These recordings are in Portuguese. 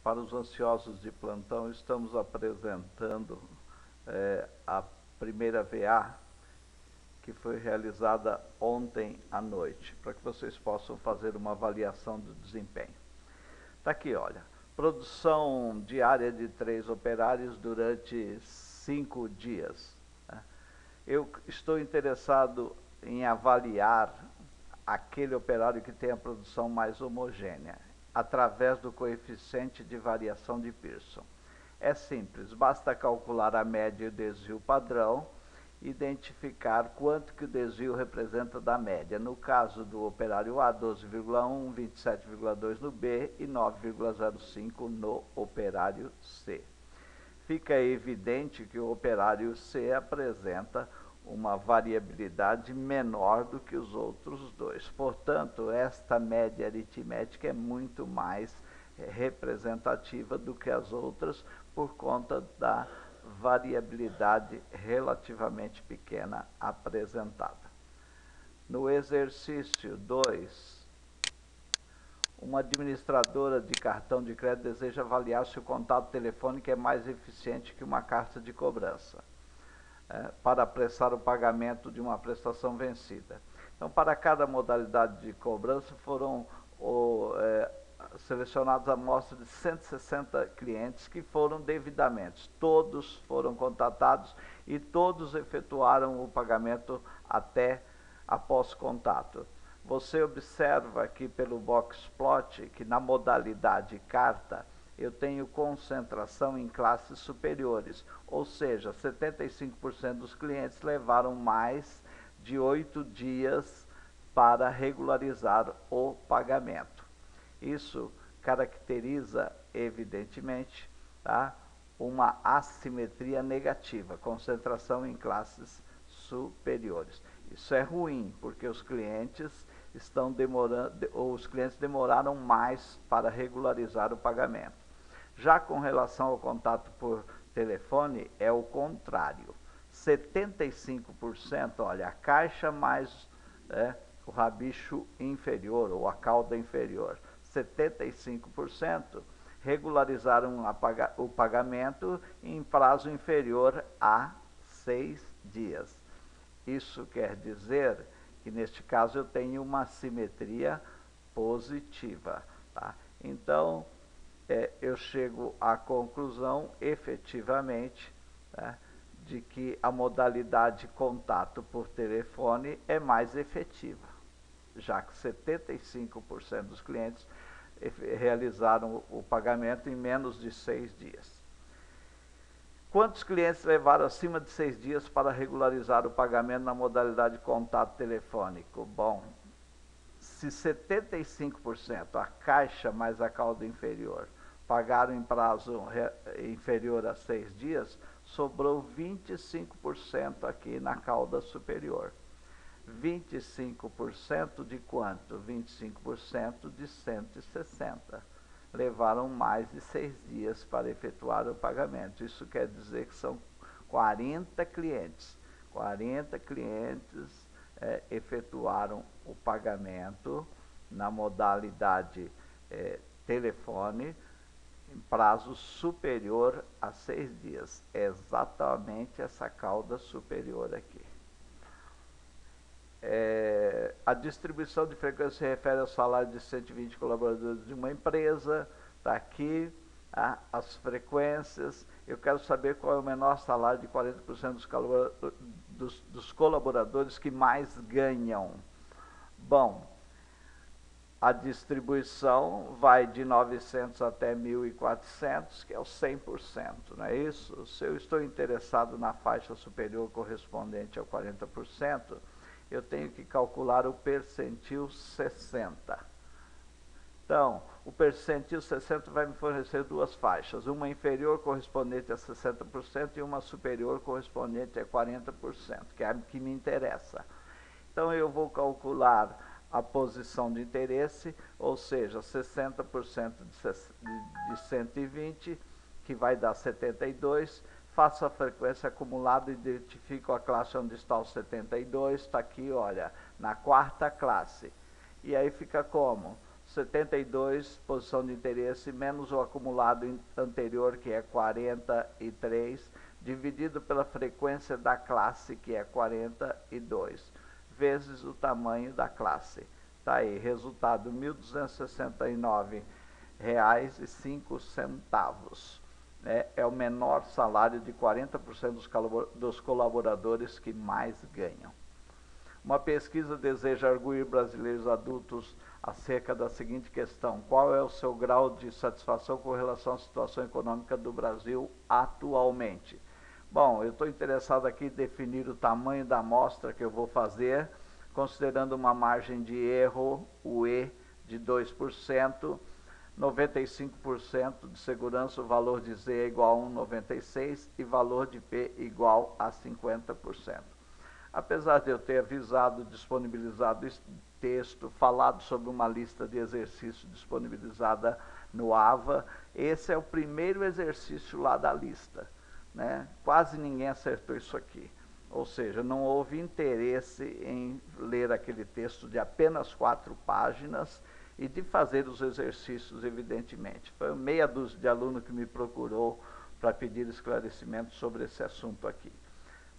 Para os ansiosos de plantão, estamos apresentando a primeira VA que foi realizada ontem à noite, para que vocês possam fazer uma avaliação do desempenho. Está aqui, olha, produção diária de 3 operários durante 5 dias. Eu estou interessado em avaliar aquele operário que tem a produção mais homogênea, através do coeficiente de variação de Pearson. É simples, basta calcular a média e o desvio padrão, identificar quanto que o desvio representa da média. No caso do operário A, 12,1, 27,2 no B e 9,05 no operário C. Fica evidente que o operário C apresenta uma variabilidade menor do que os outros dois. Portanto, esta média aritmética é muito mais representativa do que as outras por conta da variabilidade relativamente pequena apresentada. No exercício 2, uma administradora de cartão de crédito deseja avaliar se o contato telefônico é mais eficiente que uma carta de cobrança para apressar o pagamento de uma prestação vencida. Então, para cada modalidade de cobrança foram selecionados amostras de 160 clientes que foram devidamente. Todos foram contatados e todos efetuaram o pagamento até após contato. Você observa aqui pelo box plot que na modalidade carta eu tenho concentração em classes superiores, ou seja, 75% dos clientes levaram mais de 8 dias para regularizar o pagamento. Isso caracteriza, evidentemente, uma assimetria negativa, concentração em classes superiores. Isso é ruim, porque os clientes demoraram mais para regularizar o pagamento. Já com relação ao contato por telefone, é o contrário. 75%, olha, a caixa mais o rabicho inferior, ou a cauda inferior. 75% regularizaram o pagamento em prazo inferior a 6 dias. Isso quer dizer que, neste caso, eu tenho uma simetria positiva. Então, eu chego à conclusão, efetivamente, de que a modalidade contato por telefone é mais efetiva, já que 75% dos clientes realizaram o pagamento em menos de 6 dias. Quantos clientes levaram acima de 6 dias para regularizar o pagamento na modalidade contato telefônico? Bom, se 75%, a caixa mais a cauda inferior, pagaram em prazo inferior a 6 dias, sobrou 25% aqui na cauda superior. 25% de quanto? 25% de 160. Levaram mais de 6 dias para efetuar o pagamento. Isso quer dizer que são 40 clientes. 40 clientes efetuaram o pagamento na modalidade telefone em prazo superior a 6 dias. É exatamente essa cauda superior aqui. A distribuição de frequência se refere ao salário de 120 colaboradores de uma empresa. Está aqui as frequências. Eu quero saber qual é o menor salário de 40% dos colaboradores que mais ganham. Bom, a distribuição vai de 900 até 1.400, que é o 100%, não é isso? Se eu estou interessado na faixa superior correspondente ao 40%, eu tenho que calcular o percentil 60. Então, o percentil 60 vai me fornecer duas faixas, uma inferior correspondente a 60% e uma superior correspondente a 40%, que é a que me interessa. Então, eu vou calcular a posição de interesse, ou seja, 60% de 120, que vai dar 72, faço a frequência acumulada, identifico a classe onde está o 72, está aqui, olha, na quarta classe. E aí fica como? 72, posição de interesse, menos o acumulado anterior, que é 43, dividido pela frequência da classe, que é 42, vezes o tamanho da classe. Está aí, resultado R$ 1.269,05. É o menor salário de 40% dos colaboradores que mais ganham. Uma pesquisa deseja arguir brasileiros adultos acerca da seguinte questão: qual é o seu grau de satisfação com relação à situação econômica do Brasil atualmente? Bom, eu estou interessado aqui em definir o tamanho da amostra que eu vou fazer, considerando uma margem de erro, o E, de 2%, 95% de segurança, o valor de Z é igual a 1,96 e valor de P igual a 50%. Apesar de eu ter avisado, disponibilizado esse texto, falado sobre uma lista de exercícios disponibilizada no AVA, esse é o primeiro exercício lá da lista, né? Quase ninguém acertou isso aqui. Ou seja, não houve interesse em ler aquele texto de apenas 4 páginas e de fazer os exercícios, evidentemente. Foi meia dúzia de alunos que me procurou para pedir esclarecimento sobre esse assunto aqui.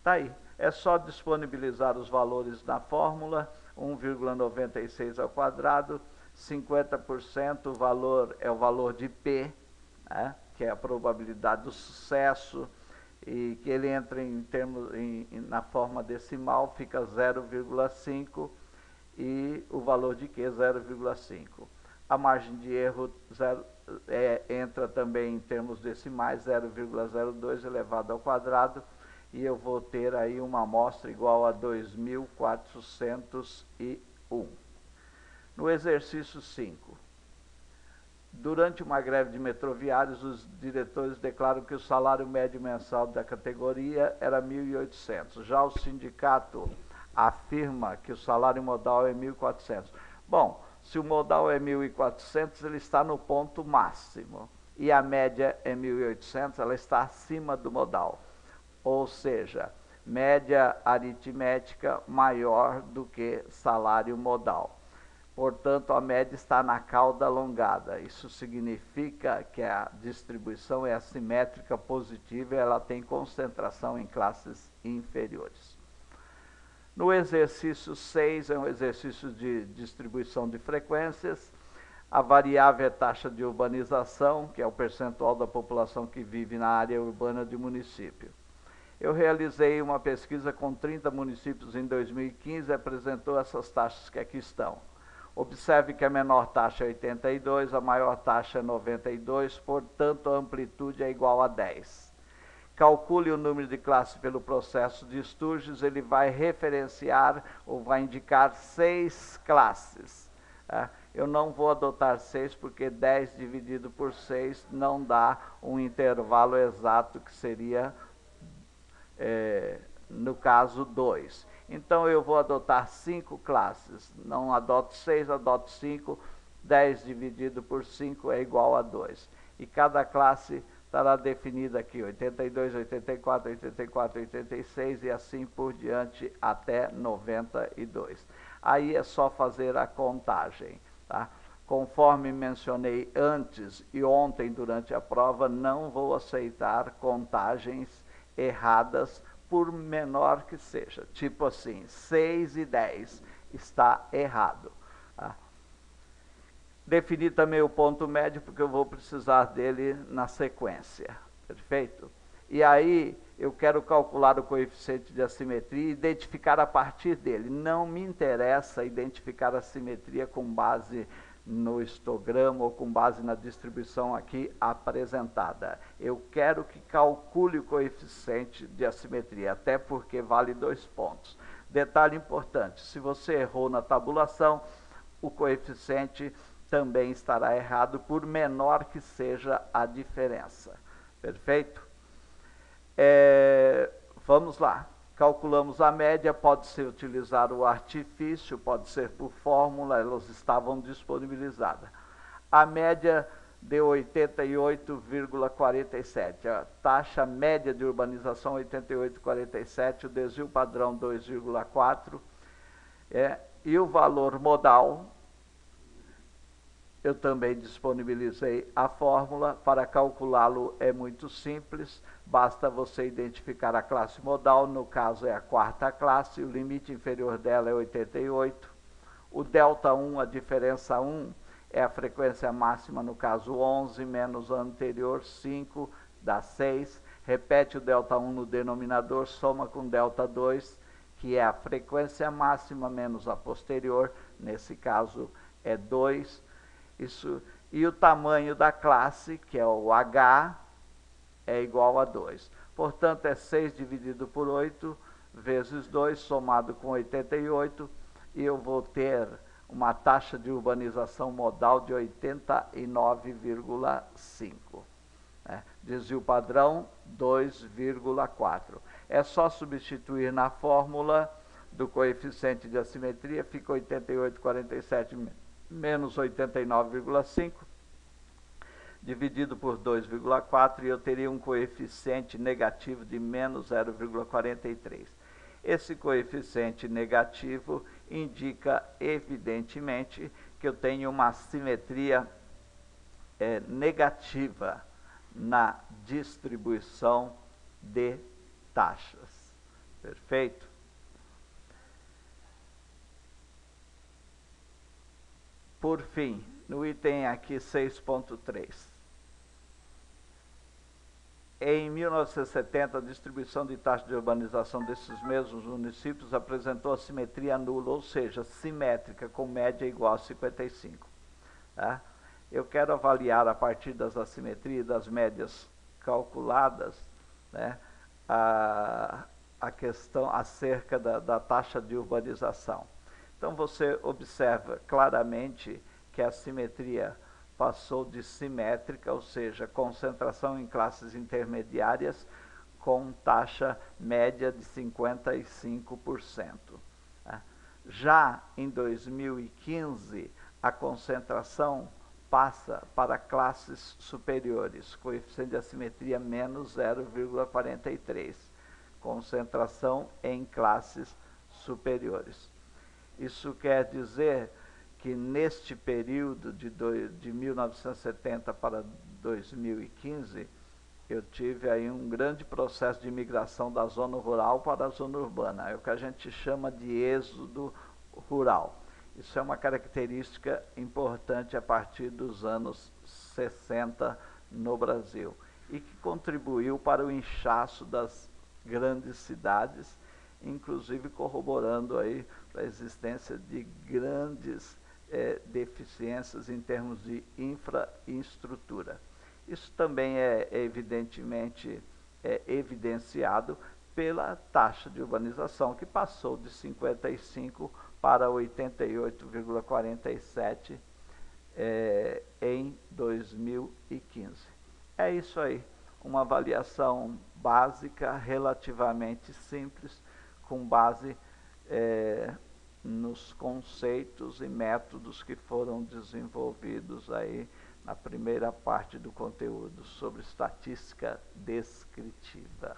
Tá aí, é só disponibilizar os valores na fórmula, 1,96 ao quadrado, 50%, o valor é o valor de P, né, que é a probabilidade do sucesso, e que ele entra em termos, na forma decimal, fica 0,5, e o valor de Q 0,5. A margem de erro entra também em termos decimais, 0,02 elevado ao quadrado, e eu vou ter aí uma amostra igual a 2.401. No exercício 5, durante uma greve de metroviários, os diretores declaram que o salário médio mensal da categoria era 1.800. Já o sindicato afirma que o salário modal é 1.400. Bom, se o modal é 1.400, ele está no ponto máximo. E a média é 1.800, ela está acima do modal. Ou seja, média aritmética maior do que salário modal. Portanto, a média está na cauda alongada. Isso significa que a distribuição é assimétrica positiva e ela tem concentração em classes inferiores. No exercício 6, é um exercício de distribuição de frequências. A variável é taxa de urbanização, que é o percentual da população que vive na área urbana de município. Eu realizei uma pesquisa com 30 municípios em 2015 e apresentou essas taxas que aqui estão. Observe que a menor taxa é 82, a maior taxa é 92, portanto a amplitude é igual a 10. Calcule o número de classes pelo processo de Sturges, ele vai referenciar ou vai indicar 6 classes. Eu não vou adotar 6 porque 10 dividido por 6 não dá um intervalo exato que seria, no caso, 2. Então eu vou adotar 5 classes, não adoto 6, adoto 5, 10 dividido por 5 é igual a 2. E cada classe estará definida aqui, 82, 84, 84, 86 e assim por diante até 92. Aí é só fazer a contagem, tá? Conforme mencionei antes e ontem durante a prova, não vou aceitar contagens erradas, por menor que seja. Tipo assim, 6 e 10 está errado. Tá? Definir também o ponto médio, porque eu vou precisar dele na sequência. Perfeito? E aí, eu quero calcular o coeficiente de assimetria e identificar a partir dele. Não me interessa identificar a simetria com base no histograma ou com base na distribuição aqui apresentada. Eu quero que calcule o coeficiente de assimetria, até porque vale 2 pontos. Detalhe importante, se você errou na tabulação, o coeficiente também estará errado, por menor que seja a diferença. Perfeito? Vamos lá. Calculamos a média, pode ser utilizar o artifício, pode ser por fórmula, elas estavam disponibilizadas. A média deu 88,47, a taxa média de urbanização 88,47, o desvio padrão 2,4, e o valor modal Eu também disponibilizei a fórmula. Para calculá-lo é muito simples, basta você identificar a classe modal, no caso é a quarta classe, o limite inferior dela é 88. O delta1, a diferença 1, é a frequência máxima, no caso 11, menos a anterior, 5, dá 6. Repete o delta1 no denominador, soma com delta2, que é a frequência máxima menos a posterior, nesse caso é 2. Isso, e o tamanho da classe, que é o H, é igual a 2. Portanto, é 6 dividido por 8 vezes 2, somado com 88, e eu vou ter uma taxa de urbanização modal de 89,5. Desvio padrão, 2,4. É só substituir na fórmula do coeficiente de assimetria, fica 88,47 menos 89,5, dividido por 2,4, e eu teria um coeficiente negativo de menos 0,43. Esse coeficiente negativo indica, evidentemente, que eu tenho uma assimetria negativa na distribuição de taxas. Perfeito? Por fim, no item aqui 6.3. Em 1970, a distribuição de taxa de urbanização desses mesmos municípios apresentou assimetria nula, ou seja, simétrica, com média igual a 55. Tá? Eu quero avaliar, a partir das assimetrias e das médias calculadas, né, a questão acerca da taxa de urbanização. Então, você observa claramente que a simetria passou de simétrica, ou seja, concentração em classes intermediárias, com taxa média de 55%. Já em 2015, a concentração passa para classes superiores, coeficiente de assimetria menos 0,43, concentração em classes superiores. Isso quer dizer que neste período de 1970 para 2015, eu tive aí um grande processo de migração da zona rural para a zona urbana, é o que a gente chama de êxodo rural. Isso é uma característica importante a partir dos anos 60 no Brasil e que contribuiu para o inchaço das grandes cidades, inclusive corroborando aí a existência de grandes deficiências em termos de infraestrutura. Isso também é evidentemente evidenciado pela taxa de urbanização, que passou de 55 para 88,47 em 2015. É isso aí, uma avaliação básica, relativamente simples, com base nos conceitos e métodos que foram desenvolvidos aí na primeira parte do conteúdo sobre estatística descritiva.